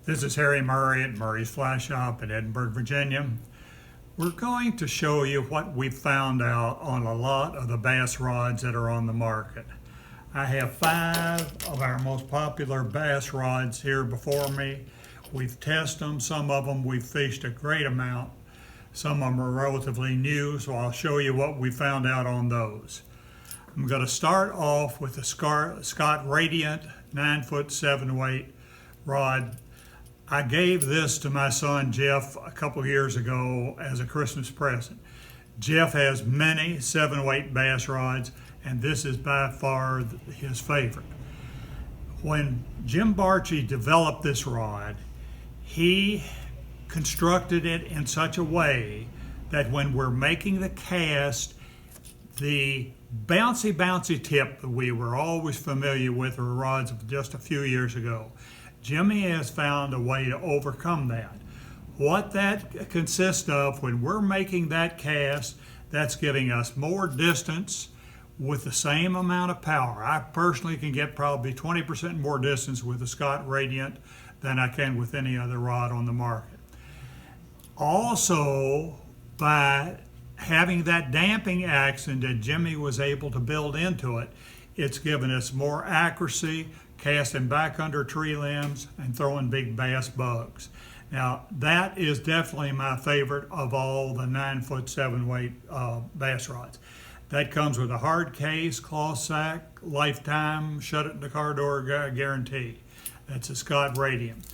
This is Harry Murray at Murray's Fly Shop in Edinburgh, Virginia. We're going to show you what we found out on a lot of the bass rods that are on the market. I have 5 of our most popular bass rods here before me. We've tested them. Some of them we've fished a great amount. Some of them are relatively new, so I'll show you what we found out on those. I'm going to start off with the Scott Radiant 9-foot 7-weight rod. I gave this to my son Jeff a couple years ago as a Christmas present. Jeff has many 7-weight bass rods, and this is by far his favorite. When Jim Barchi developed this rod, he constructed it in such a way that when we're making the cast, the bouncy tip that we were always familiar with were rods of just a few years ago. Jimmy has found a way to overcome that. What that consists of, when we're making that cast, that's giving us more distance with the same amount of power. I personally can get probably 20% more distance with the Scott Radiant than I can with any other rod on the market. Also, by having that damping action that Jimmy was able to build into it, it's given us more accuracy, casting back under tree limbs and throwing big bass bugs. Now, that is definitely my favorite of all the 9-foot 7-weight bass rods. That comes with a hard case, cloth sack, lifetime, shut it in the car door guarantee. That's a Scott Radiant.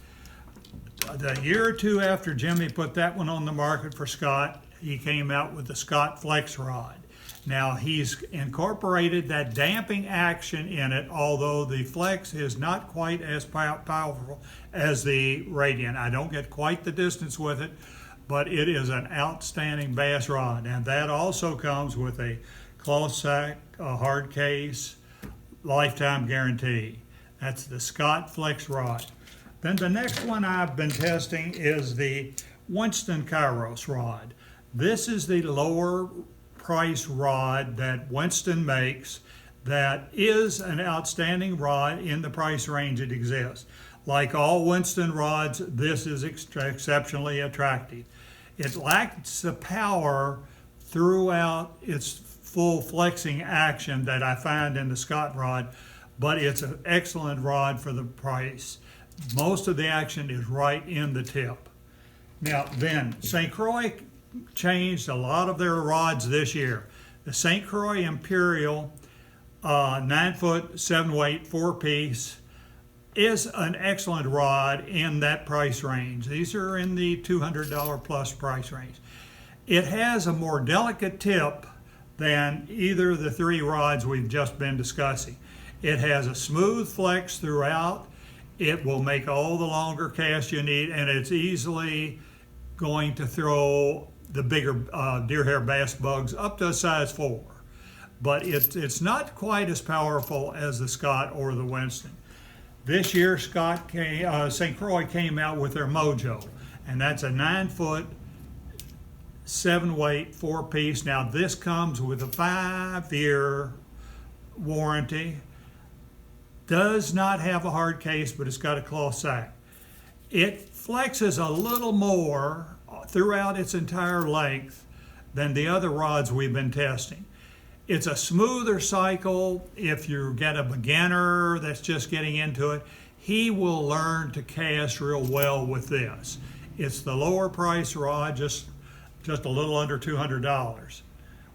A year or two after Jimmy put that one on the market for Scott, he came out with the Scott Flex rod. Now, he's incorporated that damping action in it, although the Flex is not quite as powerful as the Radiant. I don't get quite the distance with it, but it is an outstanding bass rod. And that also comes with a cloth sack, a hard case, lifetime guarantee. That's the Scott Flex rod. Then the next one I've been testing is the Winston Kairos Rod. This is the lower price rod that Winston makes that is an outstanding rod in the price range it exists. Like all Winston rods, this is exceptionally attractive. It lacks the power throughout its full flexing action that I find in the Scott rod, but it's an excellent rod for the price. Most of the action is right in the tip. Now then, St. Croix changed a lot of their rods this year. The St. Croix Imperial 9-foot 7-weight 4-piece is an excellent rod in that price range. These are in the $200 plus price range. It has a more delicate tip than either of the 3 rods we've just been discussing. It has a smooth flex throughout. It will make all the longer casts you need, and it's easily going to throw the bigger deer hair bass bugs up to a size 4. But it's not quite as powerful as the Scott or the Winston. This year, St. Croix came out with their Mojo, and that's a 9-foot 7-weight 4-piece. Now this comes with a 5-year warranty. Does not have a hard case, but it's got a cloth sack. It flexes a little more throughout its entire length than the other rods we've been testing. It's a smoother cycle. If you get a beginner that's just getting into it, he will learn to cast real well with this. It's the lower price rod, just a little under $200,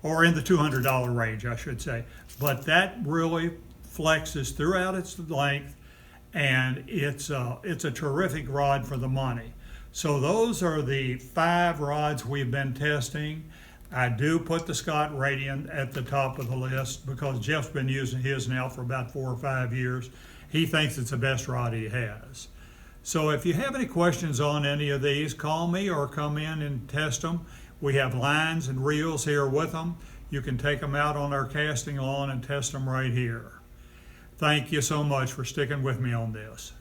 or in the $200 range, I should say. But that really flexes throughout its length, and it's a terrific rod for the money. So those are the 5 rods we've been testing. I do put the Scott Radiant at the top of the list because Jeff's been using his now for about 4 or 5 years. He thinks it's the best rod he has. So if you have any questions on any of these, call me or come in and test them. We have lines and reels here with them. You can take them out on our casting lawn and test them right here. Thank you so much for sticking with me on this.